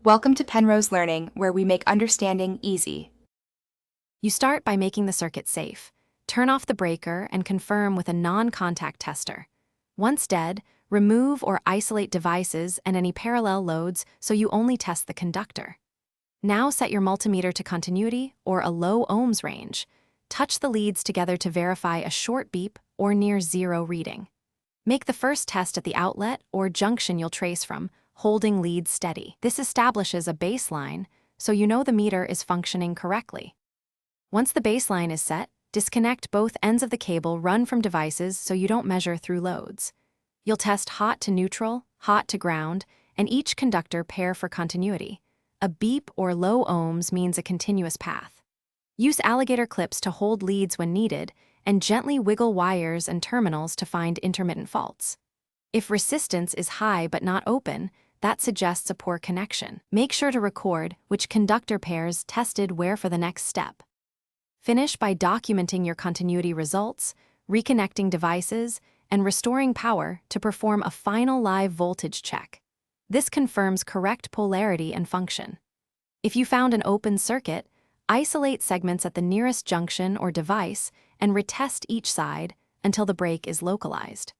Welcome to Penrose Learning, where we make understanding easy. You start by making the circuit safe. Turn off the breaker and confirm with a non-contact tester. Once dead, remove or isolate devices and any parallel loads so you only test the conductor. Now set your multimeter to continuity or a low ohms range. Touch the leads together to verify a short beep or near zero reading. Make the first test at the outlet or junction you'll trace from, holding leads steady. This establishes a baseline, so you know the meter is functioning correctly. Once the baseline is set, disconnect both ends of the cable run from devices so you don't measure through loads. You'll test hot to neutral, hot to ground, and each conductor pair for continuity. A beep or low ohms means a continuous path. Use alligator clips to hold leads when needed, and gently wiggle wires and terminals to find intermittent faults. If resistance is high but not open, that suggests a poor connection. Make sure to record which conductor pairs tested where for the next step. Finish by documenting your continuity results, reconnecting devices, and restoring power to perform a final live voltage check. This confirms correct polarity and function. If you found an open circuit, isolate segments at the nearest junction or device and retest each side until the break is localized.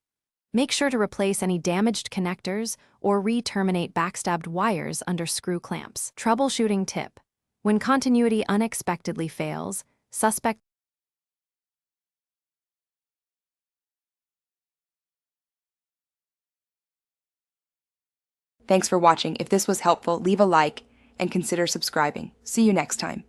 Make sure to replace any damaged connectors or re-terminate backstabbed wires under screw clamps. Troubleshooting tip: when continuity unexpectedly fails, suspect Thanks for watching. If this was helpful, leave a like and consider subscribing. See you next time.